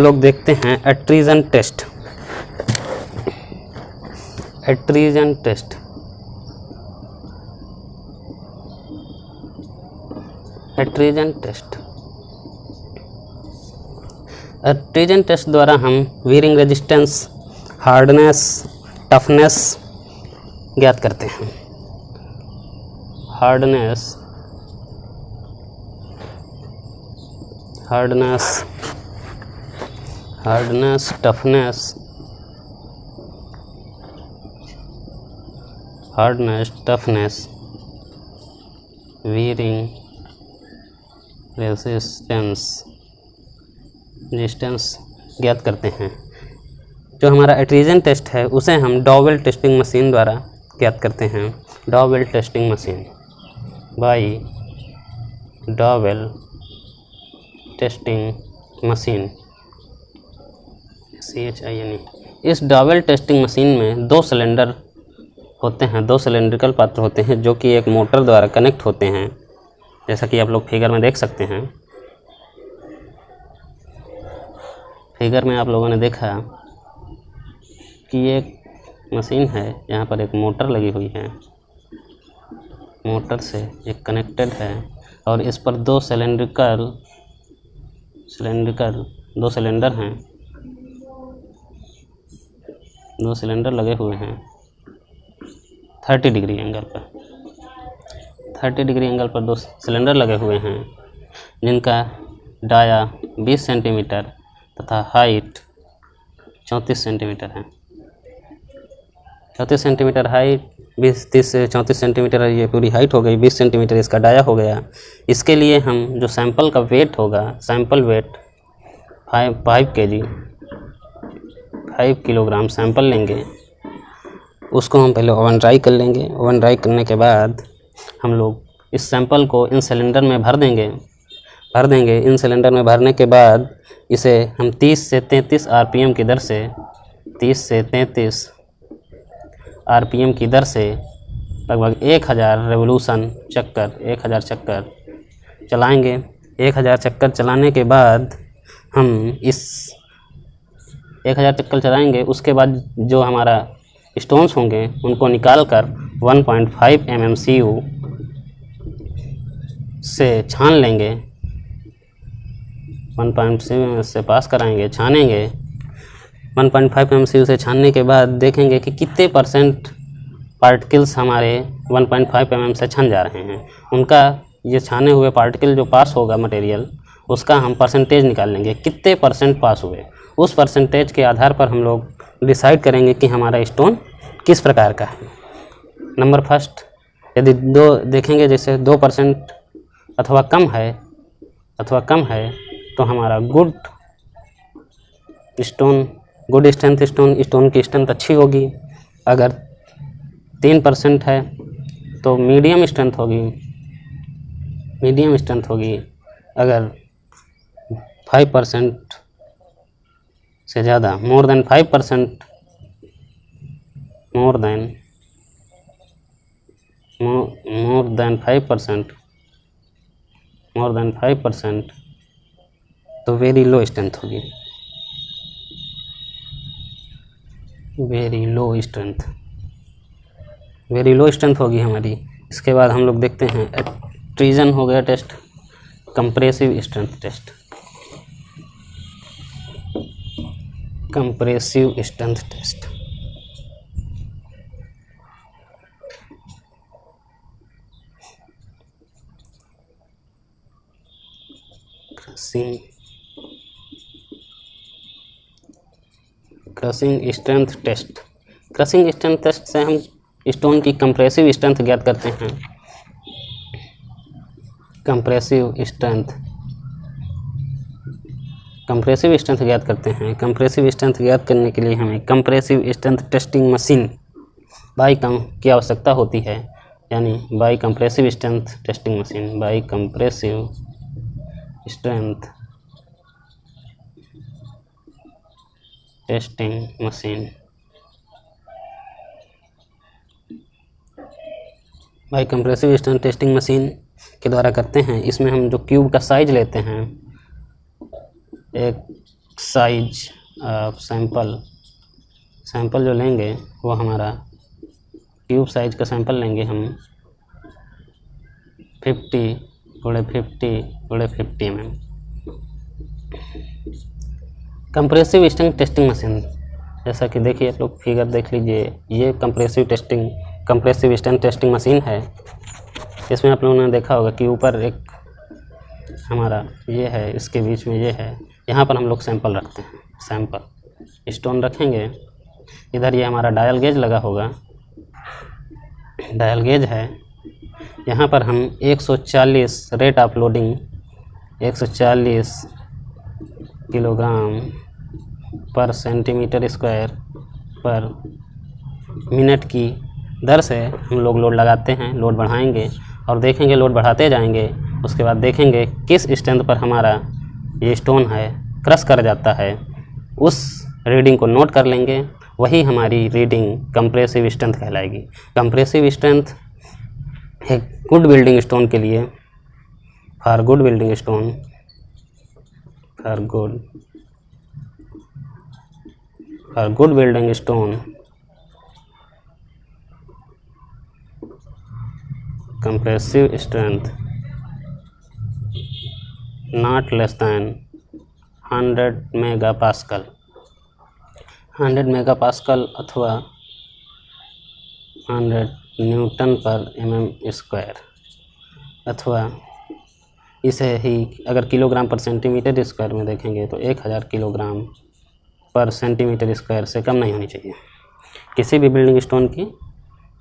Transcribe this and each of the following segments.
लोग देखते हैं एट्रीजन टेस्ट। एट्रीजन टेस्ट एट्रीजन टेस्ट एट्रीजन टेस्ट द्वारा हम वीरिंग रेजिस्टेंस, हार्डनेस, टफनेस ज्ञात करते हैं। हार्डनेस, टफनेस, वीरिंग रेजिस्टेंस ज्ञात करते हैं। जो हमारा एट्रीजन टेस्ट है उसे हम डॉवेल टेस्टिंग मशीन द्वारा ज्ञात करते हैं। Dowel testing machine, by dowel testing machine, CHINE। इस डॉवेल टेस्टिंग मशीन में 2 सिलेंडर होते हैं, 2 सिलेंड्रिकल पात्र होते हैं जो कि एक मोटर द्वारा कनेक्ट होते हैं, जैसा कि आप लोग फिगर में देख सकते हैं। फिगर में आप लोगों ने देखा कि एक मशीन है, यहाँ पर एक मोटर लगी हुई है, मोटर से एक कनेक्टेड है और इस पर 2 सिलेंडर हैं, 2 सिलेंडर लगे हुए हैं 30 डिग्री एंगल पर। 30 डिग्री एंगल पर 2 सिलेंडर लगे हुए हैं जिनका डाया 20 सेंटीमीटर तथा हाइट 34 सेंटीमीटर है। 34 सेंटीमीटर हाइट, 20-30 से 34 सेंटीमीटर ये पूरी हाइट हो गई, 20 सेंटीमीटर इसका डाया हो गया। इसके लिए हम जो सैंपल का वेट होगा, sample weight 5 kg, 5 kilogram sample लेंगे। उसको हम पहले ओवन ड्राई कर लेंगे। ओवन ड्राई करने के बाद हम लोग इस सैंपल को इन सिलेंडर में भर देंगे। इन सिलेंडर में भरने के बाद इसे हम 30 से 33 RPM की दर से 30 से 33 RPM की दर से लगभग 1000 रेवोल्यूशन चक्कर, 1000 चक्कर चलाएंगे। 1000 चक्कर चलाने के बाद हम इस 1000 चक्कर चलाएंगे। उसके बाद जो हमारा स्टोन्स होंगे उनको निकाल कर 1.5 mmCU से छान लेंगे, 1.5 से पास कराएंगे, छानेंगे। 1.5 mmCU से छानने के बाद देखेंगे कि कितने % पार्टिकल्स हमारे 1.5 mm से छन जा रहे हैं। उनका ये छाने हुए पार्टिकल जो पास होगा मटेरियल, उसका हम परसेंटेज निकाल लेंगे, कितने % पास हुए। उस परसेंटेज के आधार पर हम लोग डिसाइड करेंगे कि हमारा स्टोन किस प्रकार का है। नंबर फर्स्ट, यदि देखेंगे जैसे 2% अथवा कम है तो हमारा गुड स्ट्रेंथ स्टोन की स्ट्रेंथ अच्छी होगी। अगर 3% है तो मीडियम स्ट्रेंथ होगी। अगर 5% से ज़्यादा, मोर देन 5%, तो वेरी लो स्ट्रेंथ होगी, वेरी लो स्ट्रेंथ होगी हमारी। इसके बाद हम लोग देखते हैं एट्रीजन हो गया test, compressive strength test. Crushing strength test. Crushing strength test से हम स्टोन की कंप्रेसिव स्ट्रेंथ ज्ञात करते हैं। कंप्रेसिव स्ट्रेंथ ज्ञात करने के लिए हमें कंप्रेसिव स्ट्रेंथ टेस्टिंग मशीन की आवश्यकता होती है, यानी by compressive strength testing machine, by compressive strength testing machine, by compressive strength testing machine के द्वारा करते हैं। इसमें हम जो क्यूब का साइज लेते हैं, एक साइज ऑफ सैंपल जो लेंगे वो हमारा क्यूब साइज का सैंपल लेंगे हम 50x50x50 mm। Compressive strength testing machine, जैसा कि देखिए आप लोग फिगर देख लीजिए, ये कंप्रेसिव स्ट्रेंथ टेस्टिंग मशीन है। इसमें आप लोगों ने देखा होगा कि ऊपर एक हमारा ये है, इसके बीच में ये है, यहाँ पर हम लोग सैंपल रखते हैं, सैंपल स्टोन रखेंगे। इधर ये हमारा डायल गेज लगा होगा, डायल गेज है। यहाँ पर हम 140 रेट ऑफ लोडिंग 140 किलोग्राम पर सेंटीमीटर स्क्वायर पर मिनट की दर से हम लोग लोड लगाते हैं। लोड बढ़ाएंगे और देखेंगे, लोड बढ़ाते जाएंगे, उसके बाद देखेंगे किस स्ट्रेंथ पर हमारा ये स्टोन है क्रश कर जाता है, उस रीडिंग को नोट कर लेंगे। वही हमारी रीडिंग कंप्रेसिव स्ट्रेंथ कहलाएगी। कंप्रेसिव स्ट्रेंथ एक गुड बिल्डिंग स्टोन के लिए, for good building stone, for good building stone compressive strength not less than 100 megapascal, 100 megapascal अथवा 100 न्यूटन पर mm स्क्वायर, अथवा इसे ही अगर किलोग्राम पर सेंटीमीटर स्क्वायर में देखेंगे तो 1000 किलोग्राम पर सेंटीमीटर स्क्वायर से कम नहीं होनी चाहिए किसी भी बिल्डिंग स्टोन की।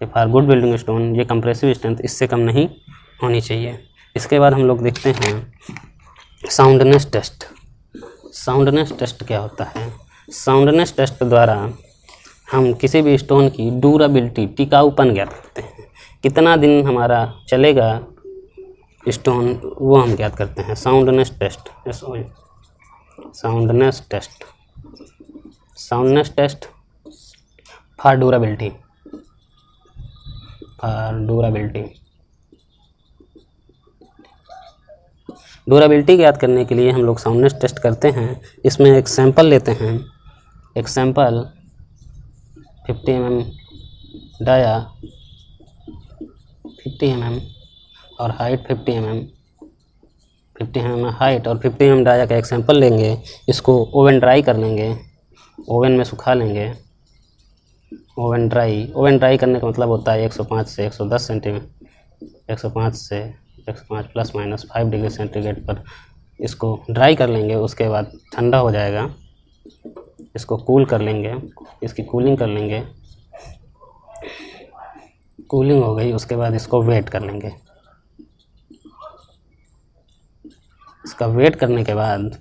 फॉर गुड बिल्डिंग स्टोन ये कंप्रेसिव स्ट्रेंथ इससे कम नहीं होनी चाहिए। इसके बाद हम लोग देखते हैं साउंडनेस टेस्ट। साउंडनेस टेस्ट क्या होता है? साउंडनेस टेस्ट द्वारा हम किसी भी स्टोन की ड्यूरेबिलिटी, टिकाऊपन ज्ञात करते हैं। कितना दिन हमारा चलेगा स्टोन, वो हम ज्ञात करते हैं। Soundness test, soundness test for durability, durability ज्ञात करने के लिए हम लोग साउंडनेस टेस्ट करते हैं। इसमें एक सैंपल लेते हैं, एक सैंपल 50 mm डाया 50 mm और हाइट 50 mm हाइट और 50 mm डाया का एक सैंपल लेंगे। इसको ओवन ड्राई कर लेंगे, ओवन में सुखा लेंगे। ओवन ड्राई करने का मतलब होता है 105 से 110 centimetre 105 plus minus 5 degree centigrade पर इसको ड्राई कर लेंगे। उसके बाद ठंडा हो जाएगा, इसको कूल कर लेंगे, इसकी कूलिंग कर लेंगे। कूलिंग हो गई, उसके बाद इसको वेट कर लेंगे। इसका वेट करने के बाद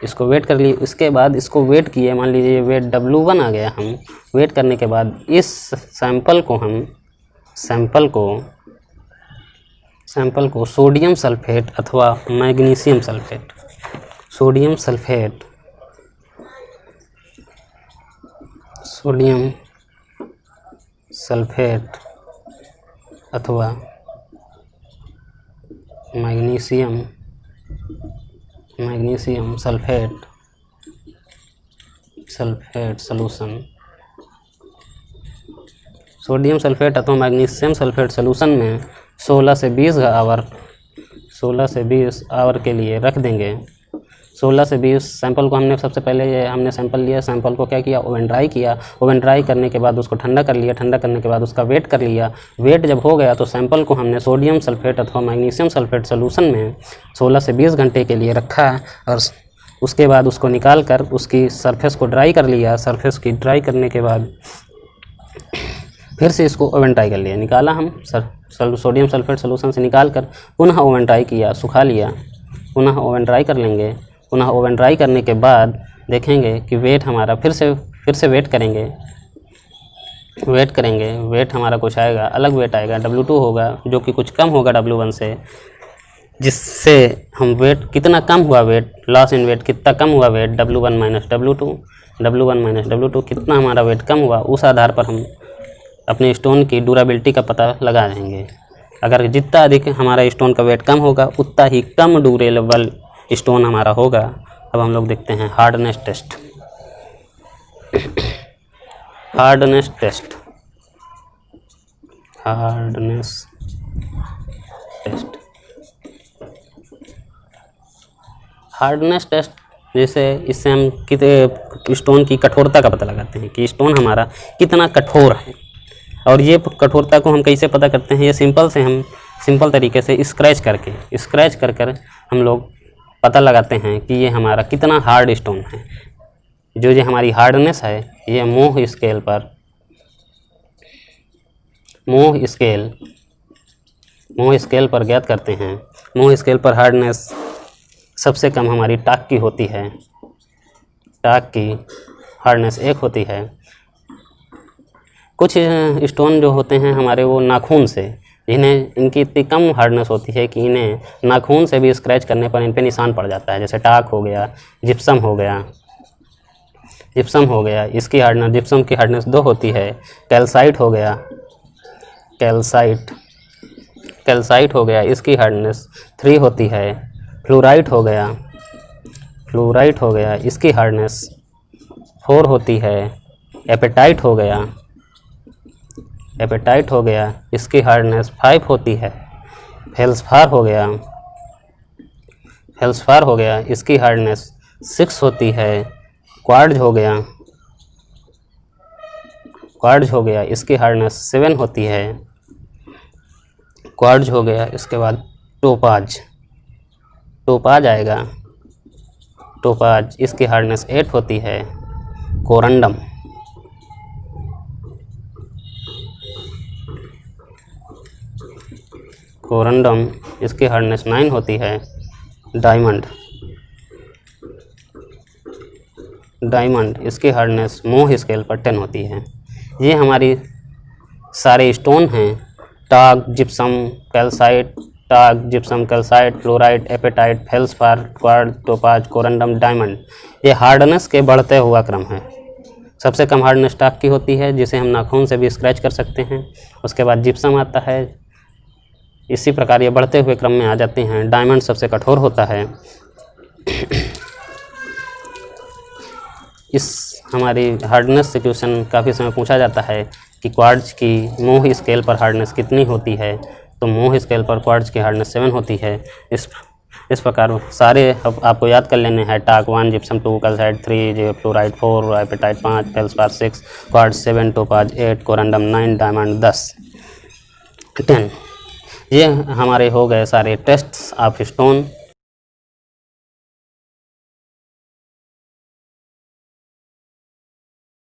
इसको वेट कर लिए, उसके बाद इसको वेट किए, मान लीजिए वेट W1 आ गया। हम वेट करने के बाद इस सैंपल को सोडियम सल्फेट अथवा मैग्नीशियम सल्फेट अथवा magnesium sulphate solution, sodium sulphate अथवा मैग्नीशियम सल्फेट सॉल्यूशन में 16 से 20 आवर के लिए रख देंगे। 16 से 20 सैंपल को हमने सबसे पहले हमने सैंपल लिया, सैंपल को क्या किया, ओवन ड्राई किया। ओवन ड्राई करने के बाद उसको ठंडा कर लिया, ठंडा करने के बाद उसका वेट कर लिया। वेट जब हो गया तो सैंपल को हमने सोडियम सल्फेट अथवा मैग्नीशियम सल्फेट सॉल्यूशन में 16 से 20 घंटे के लिए रखा और उसके बाद उसको निकाल कर उसकी सरफेस को ड्राई कर लिया। सरफेस की ड्राई करने के बाद फिर से इसको ओवन ड्राई कर लिया, निकाला हम सोडियम सल्फेट सॉल्यूशन से निकाल कर पुनः ओवन ड्राई किया, सुखा लिया, पुनः ओवन ड्राई कर लेंगे। पुनः ओवन ड्राई करने के बाद देखेंगे कि वेट हमारा फिर से वेट करेंगे। वेट हमारा कुछ आएगा, अलग वेट आएगा, W2 होगा, जो कि कुछ कम होगा W1 से, जिससे हम वेट कितना कम हुआ, वेट लॉस इन वेट कितना कम हुआ, वेट W1 माइनस W2 कितना हमारा वेट कम हुआ, उस आधार पर हम अपने स्टोन की ड्यूरेबिलिटी का पता लगा देंगे। अगर जितना अधिक हमारा स्टोन का वेट कम होगा उतना ही कम ड्यूरेबल स्टोन हमारा होगा अब हम लोग देखते हैं hardness test. Hardness test, hardness test, hardness test जैसे इससे हम कितने स्टोन की कठोरता का पता लगाते हैं कि स्टोन हमारा कितना कठोर है। और ये कठोरता को हम कैसे पता करते हैं, ये सिंपल तरीके से स्क्रैच कर हम लोग पता लगाते हैं कि ये हमारा कितना हार्ड स्टोन है। जो ये हमारी हार्डनेस है ये मोह स्केल पर ज्ञात करते हैं। मोह स्केल पर हार्डनेस सबसे कम हमारी टाक की होती है, टाक की हार्डनेस 1 होती है। कुछ स्टोन जो होते हैं हमारे वो नाखून से, इनकी इतनी कम हार्डनेस होती है कि इन्हें नाखून से भी स्क्रैच करने पर इन पे निशान पड़ जाता है। जैसे टाक हो गया, जिप्सम हो गया, इसकी हार्डनेस, जिप्सम की हार्डनेस 2 होती है। कैल्साइट हो गया, कैल्साइट हो गया, इसकी हार्डनेस 3 होती है। फ्लोराइट हो गया, इसकी हार्डनेस 4 होती है। एपेटाइट हो गया, इसकी हार्डनेस 5 होती है। फेल्सफार हो गया, इसकी हार्डनेस 6 होती है। क्वार्ट्ज हो गया, इसकी हार्डनेस 7 होती है। क्वार्ट्ज हो गया, इसके बाद टोपाज आएगा, इसकी हार्डनेस 8 होती है। कोरंडम, इसकी हार्डनेस 9 होती है। डायमंड, इसकी हार्डनेस मोह स्केल पर 10 होती है। ये हमारी सारे स्टोन हैं, talc, gypsum, calcite, fluorite, apatite, feldspar, quartz, topaz, corundum, diamond. ये हार्डनेस के बढ़ते हुआ क्रम है। सबसे कम हार्डनेस टाक की होती है, जिसे हम नाखून से भी स्क्रैच कर सकते हैं। उसके बाद जिप्सम आता है। इसी प्रकार ये बढ़ते हुए क्रम में आ जाते हैं। डायमंड सबसे कठोर होता है। इस हमारी हार्डनेस से क्वेश्चन काफ़ी समय पूछा जाता है कि क्वार्ट्ज की मोह स्केल पर हार्डनेस कितनी होती है, तो मोह स्केल पर क्वार्ट्ज की हार्डनेस 7 होती है। इस प्रकार सारे आपको याद कर लेने हैं। Talc 1, gypsum 2, calcite 3, fluorite 4, apatite 5, feldspar 6, quartz 7, topaz 8, corundum 9, diamond 10। ये हमारे हो गए सारे टेस्ट्स ऑफ स्टोन।